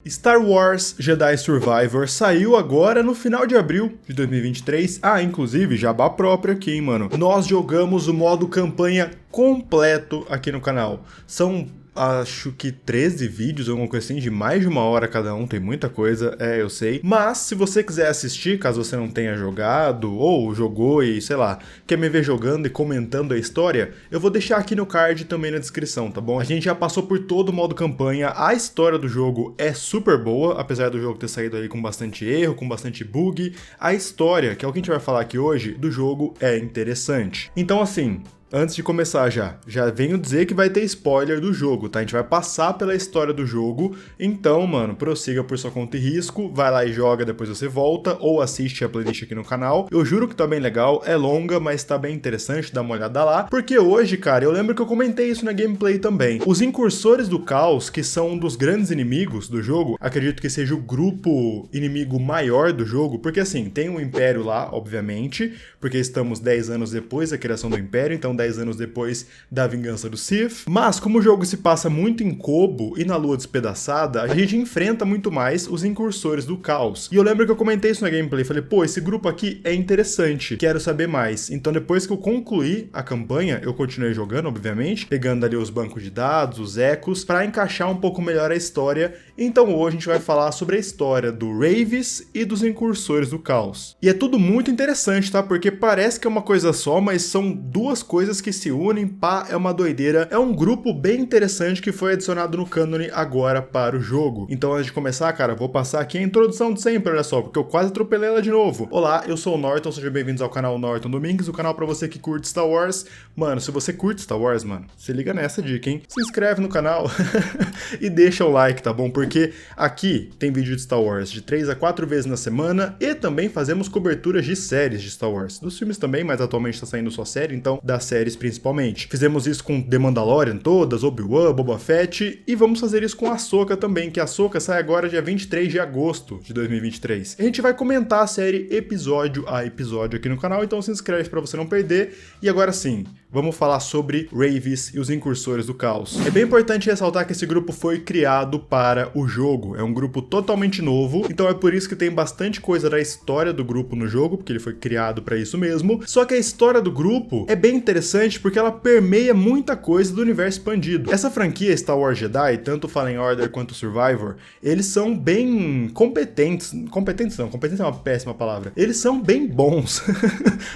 Star Wars Jedi Survivor saiu agora no final de abril de 2023. Ah, inclusive, jabá próprio aqui, hein, mano. Nós jogamos o modo campanha completo aqui no canal. São, acho que 13 vídeos, alguma coisa assim, de mais de 1 hora cada um, tem muita coisa, eu sei. Mas, se você quiser assistir, caso você não tenha jogado, ou jogou e, sei lá, quer me ver jogando e comentando a história, eu vou deixar aqui no card também na descrição, tá bom? A gente já passou por todo o modo campanha, a história do jogo é super boa, apesar do jogo ter saído aí com bastante erro, com bastante bug. A história, que é o que a gente vai falar aqui hoje, do jogo é interessante. Então, assim, antes de começar já venho dizer que vai ter spoiler do jogo, tá? A gente vai passar pela história do jogo, então, mano, prossiga por sua conta e risco, vai lá e joga, depois você volta, ou assiste a playlist aqui no canal. Eu juro que tá bem legal, é longa, mas tá bem interessante, dá uma olhada lá, porque hoje, cara, eu lembro que eu comentei isso na gameplay também. Os Incursores do Caos, que são um dos grandes inimigos do jogo, acredito que seja o grupo inimigo maior do jogo, porque assim, tem um Império lá, obviamente, porque estamos 10 anos depois da criação do Império, então 10 anos depois da vingança do Sith. Mas como o jogo se passa muito em Koboh e na Lua Despedaçada, a gente enfrenta muito mais os Incursores do Caos. E eu lembro que eu comentei isso na gameplay, falei, pô, esse grupo aqui é interessante, quero saber mais. Então depois que eu concluí a campanha, eu continuei jogando, obviamente, pegando ali os bancos de dados, os ecos, pra encaixar um pouco melhor a história. Então hoje a gente vai falar sobre a história do Rayvis e dos Incursores do Caos. E é tudo muito interessante, tá? Porque parece que é uma coisa só, mas são duas coisas que se unem, pá, é uma doideira. É um grupo bem interessante que foi adicionado no cânone agora para o jogo. Então antes de começar, cara, vou passar aqui a introdução de sempre, olha só, porque eu quase atropelei ela de novo. Olá, eu sou o Norton, sejam bem-vindos ao canal Norton Domingues, o canal pra você que curte Star Wars. Mano, se você curte Star Wars, mano, se liga nessa dica, hein? Se inscreve no canal e deixa o like, tá bom? Porque aqui tem vídeo de Star Wars de 3 a 4 vezes na semana e também fazemos coberturas de séries de Star Wars. Dos filmes também, mas atualmente tá saindo só série, então da séries principalmente. Fizemos isso com The Mandalorian todas, Obi-Wan, Boba Fett, e vamos fazer isso com a Ahsoka também, que a Ahsoka sai agora dia 23 de agosto de 2023. A gente vai comentar a série episódio a episódio aqui no canal, então se inscreve pra você não perder. E agora sim, vamos falar sobre Rayvis e os Incursores do Caos. É bem importante ressaltar que esse grupo foi criado para o jogo, é um grupo totalmente novo, então é por isso que tem bastante coisa da história do grupo no jogo, porque ele foi criado para isso mesmo. Só que a história do grupo é bem interessante porque ela permeia muita coisa do universo expandido. Essa franquia Star Wars Jedi, tanto Fallen Order quanto Survivor, eles são bem competentes. Competentes não, competente é uma péssima palavra. Eles são bem bons.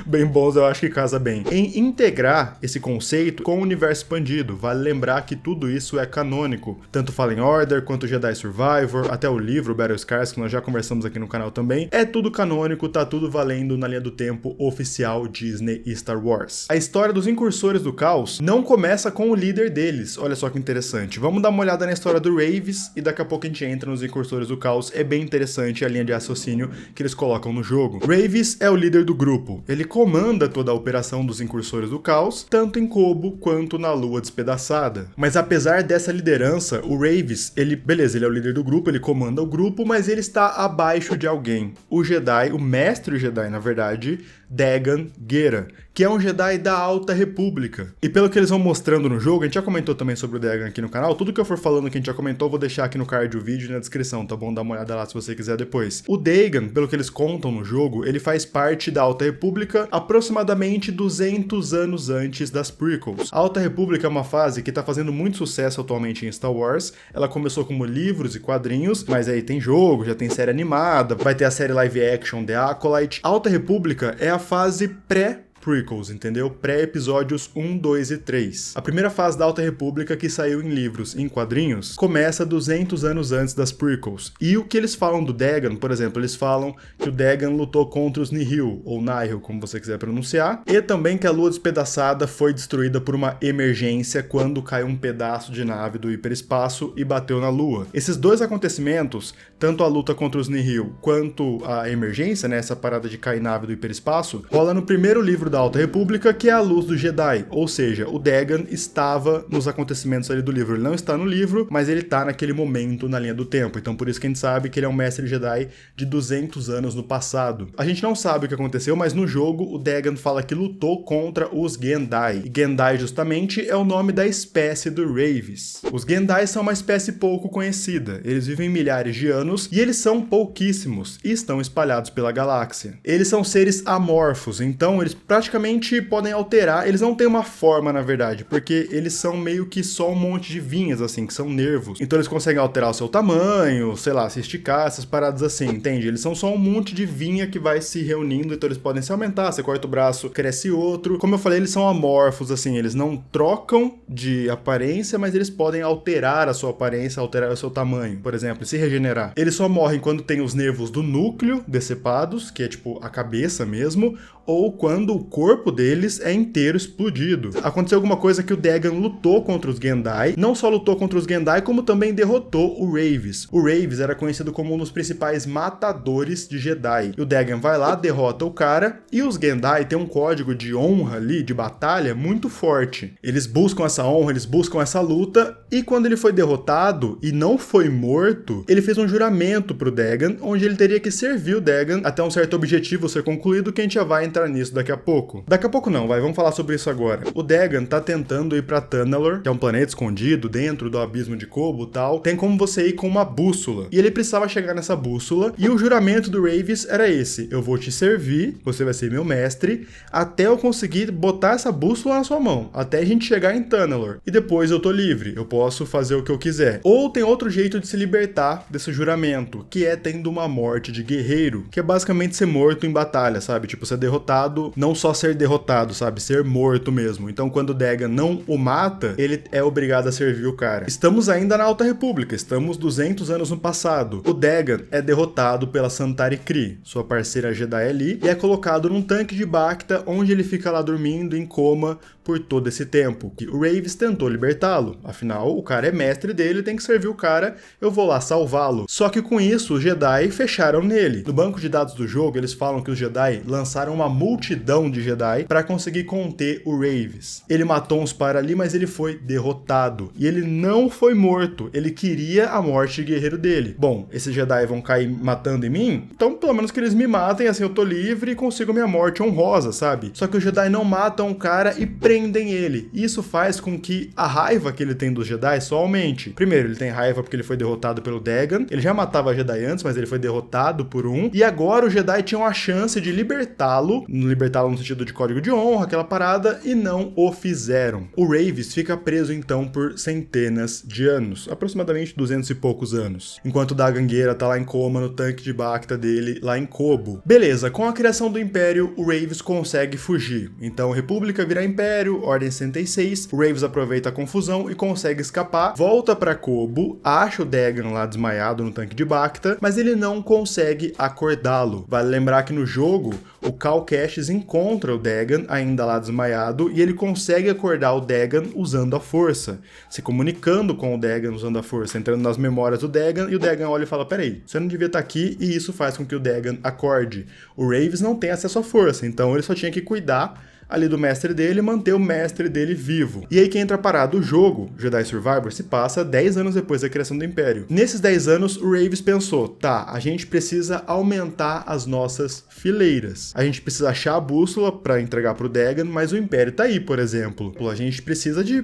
Bem bons eu acho que casa bem. Em integrar esse conceito com o universo expandido. Vale lembrar que tudo isso é canônico. Tanto Fallen Order quanto Jedi Survivor, até o livro Battle Scars, que nós já conversamos aqui no canal também. É tudo canônico, tá tudo valendo na linha do tempo oficial Disney e Star Wars. A história dos Incursores do Caos não começa com o líder deles, olha só que interessante. Vamos dar uma olhada na história do Rayvis e daqui a pouco a gente entra nos Incursores do Caos. É bem interessante a linha de raciocínio que eles colocam no jogo. Rayvis é o líder do grupo, ele comanda toda a operação dos Incursores do Caos, tanto em Koboh quanto na Lua Despedaçada. Mas apesar dessa liderança, o Rayvis, ele é o líder do grupo, ele comanda o grupo, mas ele está abaixo de alguém. O Jedi, o mestre Jedi, na verdade, Dagan Gera, que é um Jedi da Alta República. E pelo que eles vão mostrando no jogo, a gente já comentou também sobre o Dagan aqui no canal, tudo que eu for falando que a gente já comentou, eu vou deixar aqui no card o vídeo e na descrição, tá bom? Dá uma olhada lá se você quiser depois. O Dagan, pelo que eles contam no jogo, ele faz parte da Alta República aproximadamente 200 anos antes das prequels. A Alta República é uma fase que tá fazendo muito sucesso atualmente em Star Wars. Ela começou como livros e quadrinhos, mas aí tem jogo, já tem série animada, vai ter a série live action The Acolyte. A Alta República é a fase pré-prequels, entendeu? Pré-episódios 1, 2 e 3. A primeira fase da Alta República, que saiu em livros e em quadrinhos, começa 200 anos antes das prequels. E o que eles falam do Dagan, por exemplo, eles falam que o Dagan lutou contra os Nihil, ou Nihil, como você quiser pronunciar, e também que a Lua Despedaçada foi destruída por uma emergência quando caiu um pedaço de nave do hiperespaço e bateu na Lua. Esses dois acontecimentos, tanto a luta contra os Nihil quanto a emergência, né, essa parada de cair nave do hiperespaço, rola no primeiro livro da Alta República, que é a luz do Jedi, ou seja, o Dagan estava nos acontecimentos ali do livro. Ele não está no livro, mas ele está naquele momento na linha do tempo, então por isso que a gente sabe que ele é um mestre Jedi de 200 anos no passado. A gente não sabe o que aconteceu, mas no jogo o Dagan fala que lutou contra os Gendai, e Gendai justamente é o nome da espécie do Rayvis. Os Gendai são uma espécie pouco conhecida, eles vivem milhares de anos e eles são pouquíssimos e estão espalhados pela galáxia. Eles são seres amorfos, então eles praticamente podem alterar, eles não têm uma forma na verdade, porque eles são meio que só um monte de vinhas assim, que são nervos, então eles conseguem alterar o seu tamanho, sei lá, se esticar, essas paradas assim, entende? Eles são só um monte de vinha que vai se reunindo, então eles podem se aumentar, você corta o braço, cresce outro. Como eu falei, eles são amorfos assim, eles não trocam de aparência, mas eles podem alterar a sua aparência, alterar o seu tamanho, por exemplo, se regenerar. Eles só morrem quando tem os nervos do núcleo decepados, que é tipo a cabeça mesmo, ou quando o corpo deles é inteiro explodido. Aconteceu alguma coisa que o Dagan lutou contra os Gendai, não só lutou contra os Gendai, como também derrotou o Rayvis. O Rayvis era conhecido como um dos principais matadores de Jedi. E o Dagan vai lá, derrota o cara, e os Gendai têm um código de honra ali, de batalha, muito forte. Eles buscam essa honra, eles buscam essa luta, e quando ele foi derrotado e não foi morto, ele fez um juramento pro Dagan, onde ele teria que servir o Dagan até um certo objetivo ser concluído, que a gente já vai entrar nisso daqui a pouco. Daqui a pouco não, vamos falar sobre isso agora. O Dagan tá tentando ir pra Tanalorr, que é um planeta escondido dentro do abismo de Koboh e tal. Tem como você ir com uma bússola. E ele precisava chegar nessa bússola, e o juramento do Rayvis era esse: eu vou te servir, você vai ser meu mestre, até eu conseguir botar essa bússola na sua mão, até a gente chegar em Tanalorr. E depois eu tô livre, eu posso fazer o que eu quiser. Ou tem outro jeito de se libertar desse juramento, que é tendo uma morte de guerreiro, que é basicamente ser morto em batalha, sabe? Tipo, ser derrotado, não só ser derrotado, sabe? Ser morto mesmo. Então, quando o Dagan não o mata, ele é obrigado a servir o cara. Estamos ainda na Alta República, estamos 200 anos no passado. O Dagan é derrotado pela Santari Khri, sua parceira Jedi ali, e é colocado num tanque de Bacta, onde ele fica lá dormindo em coma por todo esse tempo. O Rayvis tentou libertá-lo, afinal, o cara é mestre dele, tem que servir o cara, eu vou lá salvá-lo. Só que com isso, os Jedi fecharam nele. No banco de dados do jogo, eles falam que os Jedi lançaram uma multidão de Jedi para conseguir conter o Rayvis. Ele matou uns para ali, mas ele foi derrotado. E ele não foi morto, ele queria a morte de guerreiro dele. Bom, esses Jedi vão cair matando em mim, então pelo menos que eles me matem, assim eu tô livre e consigo minha morte honrosa, sabe? Só que os Jedi não matam o cara e prendem ele. Isso faz com que a raiva que ele tem dos Jedi só aumente. Primeiro, ele tem raiva porque ele foi derrotado pelo Dagan. Ele já matava Jedi antes, mas ele foi derrotado por um. E agora os Jedi tinham a chance de libertá-lo no sentido de código de honra, aquela parada, e não o fizeram. O Rayvis fica preso então por centenas de anos, aproximadamente 200 e poucos anos, enquanto o Dagan Gera tá lá em coma no tanque de Bacta dele, lá em Koboh. Beleza, com a criação do Império, o Rayvis consegue fugir. Então, República vira Império, Ordem 66, o Rayvis aproveita a confusão e consegue escapar, volta pra Koboh, acha o Dagan lá desmaiado no tanque de Bacta, mas ele não consegue acordá-lo. Vale lembrar que no jogo, o Cal Kestis encontra o Dagan ainda lá desmaiado e ele consegue acordar o Dagan usando a força, se comunicando com o Dagan usando a força, entrando nas memórias do Dagan, e o Dagan olha e fala: peraí, você não devia estar aqui, e isso faz com que o Dagan acorde. O Rayvis não tem acesso à força, então ele só tinha que cuidar ali do mestre dele e manter o mestre dele vivo. E aí que entra a parada. O jogo, Jedi Survivor, se passa 10 anos depois da criação do Império. Nesses 10 anos, o Rayvis pensou: tá, a gente precisa aumentar as nossas fileiras. A gente precisa achar a bússola pra entregar pro Dagan, mas o Império tá aí, por exemplo. A gente precisa de,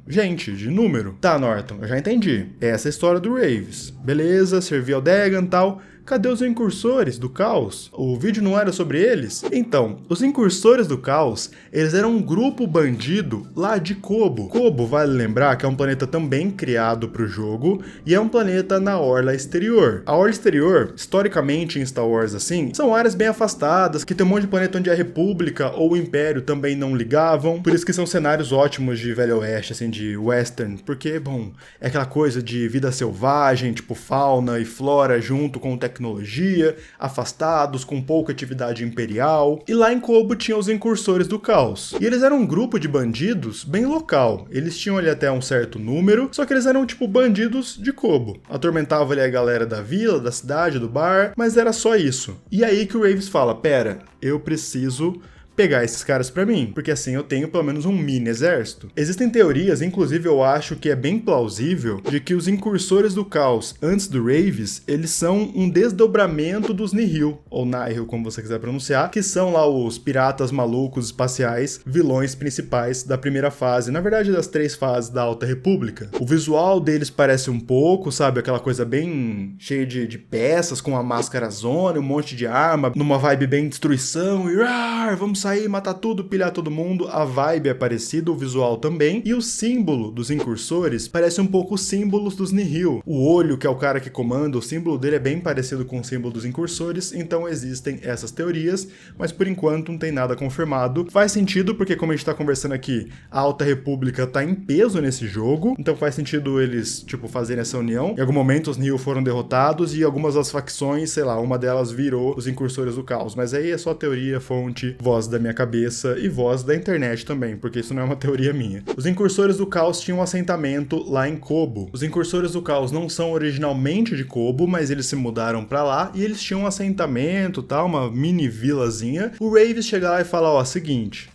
gente, de número. Tá, Norton, eu já entendi. Essa é a história do Rayvis. Beleza, serviu ao Dagan e tal. Cadê os incursores do caos? O vídeo não era sobre eles? Então, os incursores do caos, eles eram um grupo bandido lá de Koboh. Koboh, vale lembrar que é um planeta também criado para o jogo, e é um planeta na Orla Exterior. A Orla Exterior, historicamente em Star Wars assim, são áreas bem afastadas, que tem um monte de planeta onde a República ou o Império também não ligavam, por isso que são cenários ótimos de Velho Oeste, assim, de Western, porque, é aquela coisa de vida selvagem, tipo fauna e flora junto com tecnologia, afastados, com pouca atividade imperial. E lá em Koboh tinha os incursores do caos. E eles eram um grupo de bandidos bem local. Eles tinham ali até um certo número, só que eles eram tipo bandidos de Koboh. Atormentavam ali a galera da vila, da cidade, do bar, mas era só isso. E aí que o Rayvis fala: pera, eu preciso pegar esses caras pra mim, porque assim eu tenho pelo menos um mini exército. Existem teorias, inclusive eu acho que é bem plausível, de que os incursores do caos antes do Wraves, eles são um desdobramento dos Nihil, ou Nihil, como você quiser pronunciar, que são lá os piratas malucos espaciais, vilões principais da primeira fase, na verdade das 3 fases da Alta República. O visual deles parece um pouco, sabe, aquela coisa bem cheia de peças, com uma máscara zona, um monte de arma, numa vibe bem destruição, e vamos sair, matar tudo, pilhar todo mundo. A vibe é parecida, o visual também, e o símbolo dos incursores parece um pouco os símbolos dos Nihil. O olho, que é o cara que comanda, o símbolo dele é bem parecido com o símbolo dos incursores, então existem essas teorias, mas por enquanto não tem nada confirmado. Faz sentido porque, como a gente tá conversando aqui, a Alta República tá em peso nesse jogo, então faz sentido eles, tipo, fazerem essa união. Em algum momento os Nihil foram derrotados e algumas das facções, sei lá, uma delas virou os incursores do caos, mas aí é só teoria, fonte, voz da minha cabeça e voz da internet também, porque isso não é uma teoria minha. Os incursores do caos tinham um assentamento lá em Kobo. Os incursores do caos não são originalmente de Kobo, mas eles se mudaram pra lá e eles tinham um assentamento, tá, uma mini vilazinha. O Wraves chega lá e fala, ó, seguinte,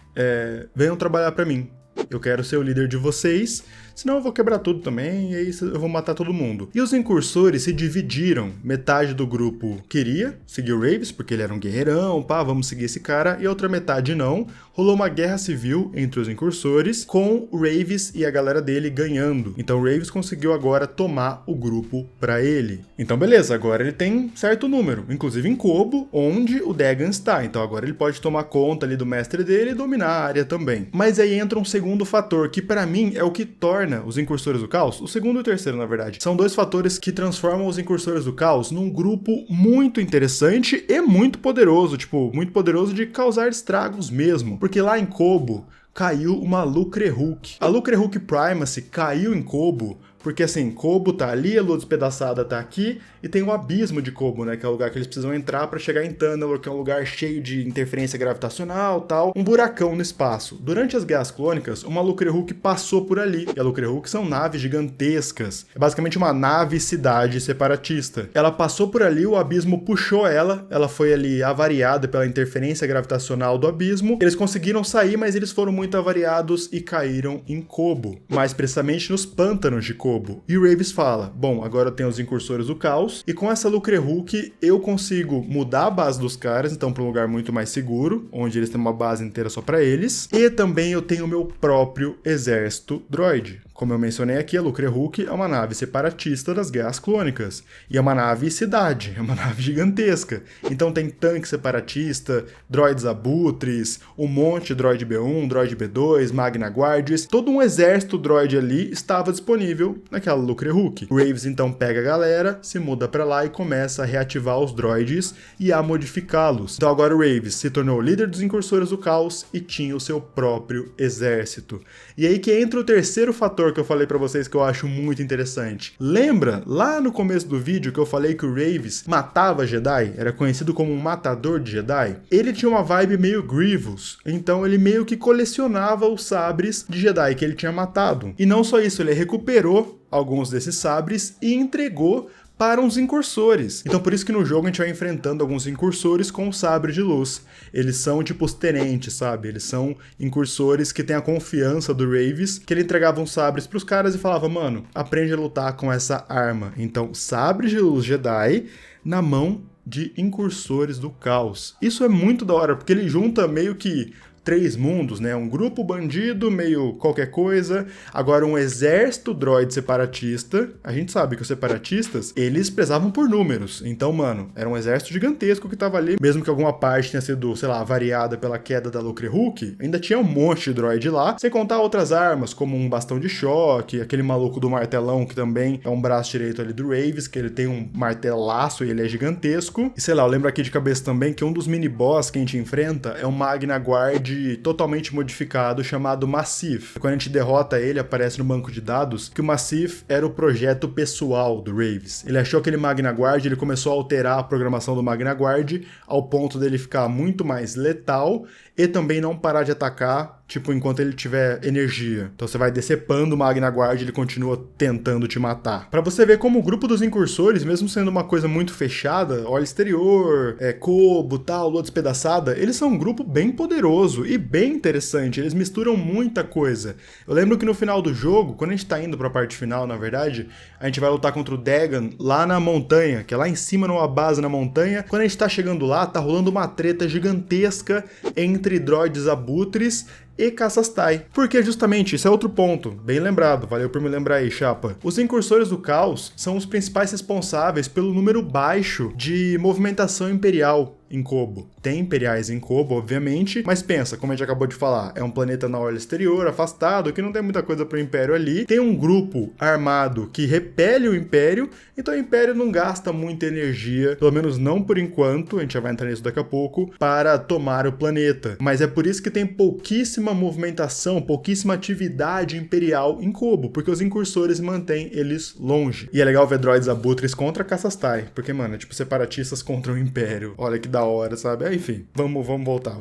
venham trabalhar pra mim. Eu quero ser o líder de vocês, senão eu vou quebrar tudo também, e aí eu vou matar todo mundo. E os incursores se dividiram. Metade do grupo queria seguir o Wraves, porque ele era um guerreirão, pá, vamos seguir esse cara, e a outra metade não. Rolou uma guerra civil entre os incursores, com o Wraves e a galera dele ganhando. Então o Wraves conseguiu agora tomar o grupo pra ele. Então beleza, agora ele tem certo número, inclusive em Kobo, onde o Dagan está. Então agora ele pode tomar conta ali do mestre dele e dominar a área também. Mas aí entra um segundo fator, que pra mim é o que torna os incursores do caos, o segundo e o terceiro na verdade, são 2 fatores que transformam os incursores do caos num grupo muito interessante e muito poderoso, tipo, muito poderoso de causar estragos mesmo, porque lá em Kobo caiu uma Lucrehulk. A Lucrehulk Primacy caiu em Kobo porque assim, Kobo tá ali, a lua despedaçada tá aqui, e tem o abismo de Kobo, né, que é o lugar que eles precisam entrar pra chegar em Thanalar, que é um lugar cheio de interferência gravitacional, tal, um buracão no espaço. Durante as Guerras Clônicas, uma Lucrehulk passou por ali, e a Lucrehulk são naves gigantescas, é basicamente uma nave-cidade separatista. Ela passou por ali, o abismo puxou ela foi ali avariada pela interferência gravitacional do abismo, eles conseguiram sair, mas eles foram muito avariados e caíram em Kobo, mais precisamente nos pântanos de Kobo. E o Wraves fala, bom, agora eu tenho os incursores do caos, e com essa Lucrehulk eu consigo mudar a base dos caras, então para um lugar muito mais seguro, onde eles têm uma base inteira só para eles, e também eu tenho o meu próprio exército droid. Como eu mencionei aqui, a Lucrehulk é uma nave separatista das Guerras Clônicas, e é uma nave cidade, é uma nave gigantesca. Então tem tanque separatista, droids abutres, um monte de droid B1, droid B2, Magna Guardias, todo um exército droid ali estava disponível naquela Lucrehulk. O Wraves então pega a galera, se muda pra lá e começa a reativar os droids e a modificá-los. Então agora o Wraves se tornou o líder dos incursores do caos e tinha o seu próprio exército. E aí que entra o terceiro fator que eu falei pra vocês que eu acho muito interessante. Lembra lá no começo do vídeo que eu falei que o Wraves matava Jedi? Era conhecido como um matador de Jedi? Ele tinha uma vibe meio Grievous, então ele meio que colecionava os sabres de Jedi que ele tinha matado. E não só isso, ele recuperou alguns desses sabres e entregou para uns incursores. Então por isso que no jogo a gente vai enfrentando alguns incursores com o sabre de luz. Eles são tipo os tenentes, sabe? Eles são incursores que têm a confiança do Wraves, que ele entregava uns sabres pros caras e falava, mano, aprende a lutar com essa arma. Então, sabre de luz Jedi na mão de incursores do caos. Isso é muito da hora, porque ele junta meio que 3 mundos, né? Um grupo bandido, meio qualquer coisa. Agora um exército droid separatista. A gente sabe que os separatistas, eles prezavam por números. Então, mano, era um exército gigantesco que tava ali. Mesmo que alguma parte tenha sido, sei lá, variada pela queda da Lucrehulk, ainda tinha um monte de droid lá. Sem contar outras armas, como um bastão de choque, aquele maluco do martelão, que também é um braço direito ali do Wraves, que ele tem um martelaço e ele é gigantesco. E sei lá, eu lembro aqui de cabeça também que um dos mini-boss que a gente enfrenta é um Magna Guard totalmente modificado chamado Massif. Quando a gente derrota ele, aparece no banco de dados que o Massif era o projeto pessoal do Wraves. Ele achou aquele Magna Guard, ele começou a alterar a programação do Magna Guard ao ponto dele ficar muito mais letal e também não parar de atacar tipo, enquanto ele tiver energia. Então você vai decepando o Magna Guard e ele continua tentando te matar. Pra você ver como o grupo dos incursores, mesmo sendo uma coisa muito fechada, olha exterior, Kobo, tal, lua despedaçada, eles são um grupo bem poderoso e bem interessante. Eles misturam muita coisa. Eu lembro que no final do jogo, quando a gente tá indo pra parte final, na verdade, a gente vai lutar contra o Dagon lá na montanha, que é lá em cima numa base na montanha. Quando a gente tá chegando lá, tá rolando uma treta gigantesca entre droids abutres e caças TIE. Porque justamente, isso é outro ponto, bem lembrado, valeu por me lembrar aí, chapa. Os incursores do caos são os principais responsáveis pelo número baixo de movimentação imperial em Kobo. Tem imperiais em Kobo, obviamente, mas pensa, como a gente acabou de falar, é um planeta na orla exterior, afastado, que não tem muita coisa pro Império ali. Tem um grupo armado que repele o Império, então o Império não gasta muita energia, pelo menos não por enquanto, a gente já vai entrar nisso daqui a pouco, para tomar o planeta. Mas é por isso que tem pouquíssima movimentação, pouquíssima atividade imperial em Kobo, porque os incursores mantêm eles longe. E é legal ver droids abutres contra caças TIE, porque, mano, é tipo separatistas contra o Império. Olha que da hora, sabe? Enfim, vamos voltar.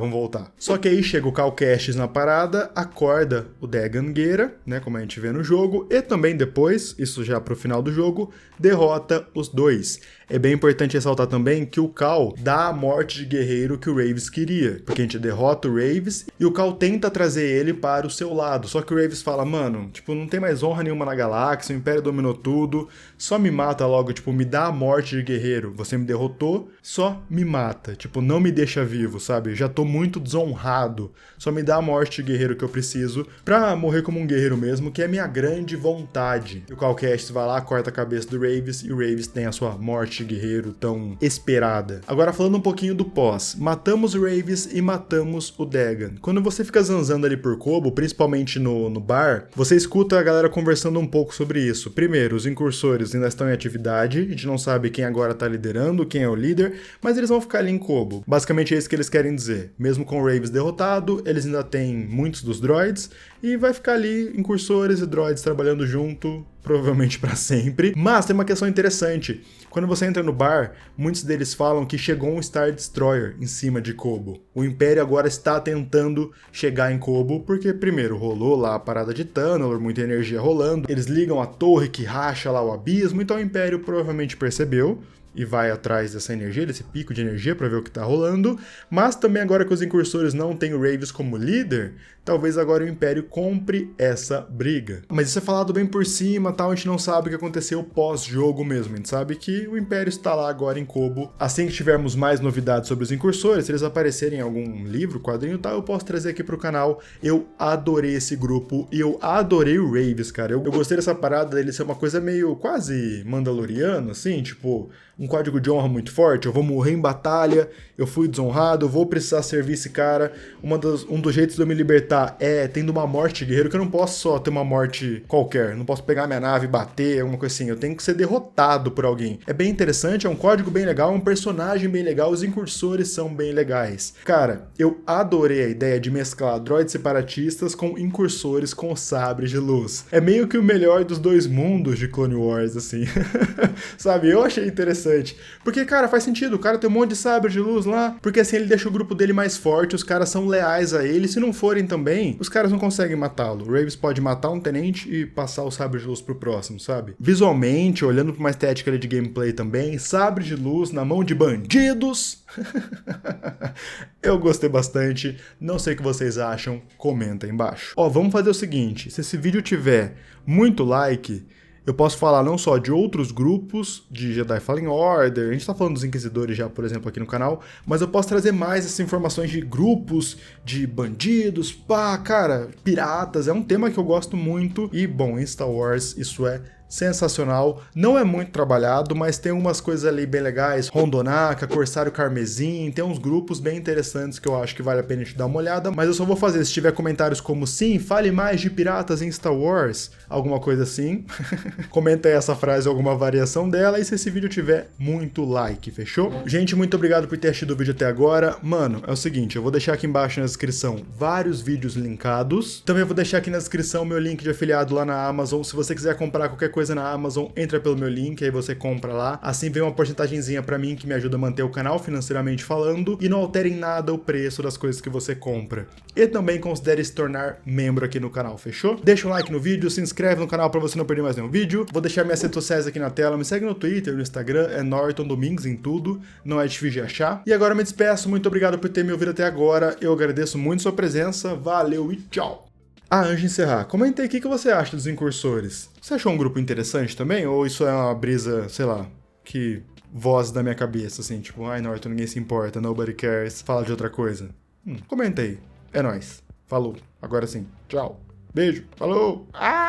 Só que aí chega o Cal Kestis na parada, acorda o Dagan Gera, né, como a gente vê no jogo, e também depois, isso já pro final do jogo, derrota os dois. É bem importante ressaltar também que o Cal dá a morte de guerreiro que o Raves queria, porque a gente derrota o Raves e o Cal tenta trazer ele para o seu lado, só que o Raves fala, mano, tipo, não tem mais honra nenhuma na galáxia, o Império dominou tudo, só me mata logo, tipo, me dá a morte de guerreiro, você me derrotou, só me mata, tipo, não me deixa vivo, sabe? Eu já tô muito desonrado, só me dá a morte de guerreiro que eu preciso pra morrer como um guerreiro mesmo, que é a minha grande vontade. E o Cal Kestis vai lá, corta a cabeça do Raves e o Raves tem a sua morte de guerreiro tão esperada. Agora falando um pouquinho do pós, matamos o Raves e matamos o Dagan. Quando você fica zanzando ali por Kobo, principalmente no bar, você escuta a galera conversando um pouco sobre isso. Primeiro, os incursores ainda estão em atividade, a gente não sabe quem agora tá liderando, quem é o líder, mas eles vão ficar ali em Kobo. Basicamente é isso que eles querem dizer. Mesmo com o Raves derrotado, eles ainda têm muitos dos droids e vai ficar ali incursores e droids trabalhando junto, provavelmente para sempre. Mas tem uma questão interessante. Quando você entra no bar, muitos deles falam que chegou um Star Destroyer em cima de Kobo. O Império agora está tentando chegar em Kobo, porque primeiro rolou lá a parada de Tanalorr, muita energia rolando. Eles ligam a torre que racha lá o abismo, então o Império provavelmente percebeu e vai atrás dessa energia, desse pico de energia para ver o que tá rolando, mas também agora que os incursores não têm o Raves como líder, talvez agora o Império compre essa briga. Mas isso é falado bem por cima, tal, a gente não sabe o que aconteceu pós-jogo mesmo, a gente sabe que o Império está lá agora em Kobo. Assim que tivermos mais novidades sobre os incursores, se eles aparecerem em algum livro, quadrinho e tal, eu posso trazer aqui pro canal. Eu adorei esse grupo e eu adorei o Raves, cara. Eu gostei dessa parada dele ser uma coisa meio quase mandaloriana, assim, tipo, um código de honra muito forte, eu vou morrer em batalha, eu fui desonrado, eu vou precisar servir esse cara. Um dos jeitos de eu me libertar é tendo uma morte de guerreiro, que eu não posso só ter uma morte qualquer, não posso pegar minha nave e bater, alguma coisa assim, eu tenho que ser derrotado por alguém. É bem interessante, é um código bem legal, é um personagem bem legal, os incursores são bem legais. Cara, eu adorei a ideia de mesclar droids separatistas com incursores com sabres de luz. É meio que o melhor dos dois mundos de Clone Wars, assim. Sabe, eu achei interessante. Porque, cara, faz sentido, o cara tem um monte de sabre de luz lá, porque assim ele deixa o grupo dele mais forte, os caras são leais a ele, se não forem também, os caras não conseguem matá-lo. O Raves pode matar um tenente e passar o sabre de luz pro próximo, sabe? Visualmente, olhando pra uma estética ali de gameplay também, sabre de luz na mão de bandidos. Eu gostei bastante, não sei o que vocês acham, comenta aí embaixo. Ó, vamos fazer o seguinte, se esse vídeo tiver muito like, eu posso falar não só de outros grupos de Jedi Fallen Order, a gente tá falando dos Inquisidores já, por exemplo, aqui no canal, mas eu posso trazer mais essas informações de grupos, de bandidos, pá, cara, piratas, é um tema que eu gosto muito e, bom, em Star Wars isso é sensacional, não é muito trabalhado, mas tem umas coisas ali bem legais, Rondonaka, Corsário Carmesim, tem uns grupos bem interessantes que eu acho que vale a pena a gente dar uma olhada, mas eu só vou fazer se tiver comentários como sim, fale mais de piratas em Star Wars, alguma coisa assim, comenta aí essa frase, alguma variação dela, e se esse vídeo tiver muito like, fechou? Gente, muito obrigado por ter assistido o vídeo até agora. Mano, é o seguinte, eu vou deixar aqui embaixo na descrição vários vídeos linkados, também vou deixar aqui na descrição meu link de afiliado lá na Amazon, se você quiser comprar qualquer coisa coisa na Amazon, entra pelo meu link, aí você compra lá. Assim vem uma porcentagenzinha pra mim que me ajuda a manter o canal financeiramente falando e não altera em nada o preço das coisas que você compra. E também considere se tornar membro aqui no canal, fechou? Deixa um like no vídeo, se inscreve no canal pra você não perder mais nenhum vídeo. Vou deixar minhas redes sociais aqui na tela, me segue no Twitter, no Instagram, é Norton Domingues em tudo, não é difícil de achar. E agora eu me despeço, muito obrigado por ter me ouvido até agora, eu agradeço muito sua presença, valeu e tchau! Ah, antes de encerrar, comenta aí o que você acha dos incursores. Você achou um grupo interessante também? Ou isso é uma brisa, sei lá, que voz da minha cabeça, assim, tipo, ai Norton, ninguém se importa, nobody cares, fala de outra coisa. Comenta aí. É nóis. Falou. Agora sim. Tchau. Beijo. Falou. Ah!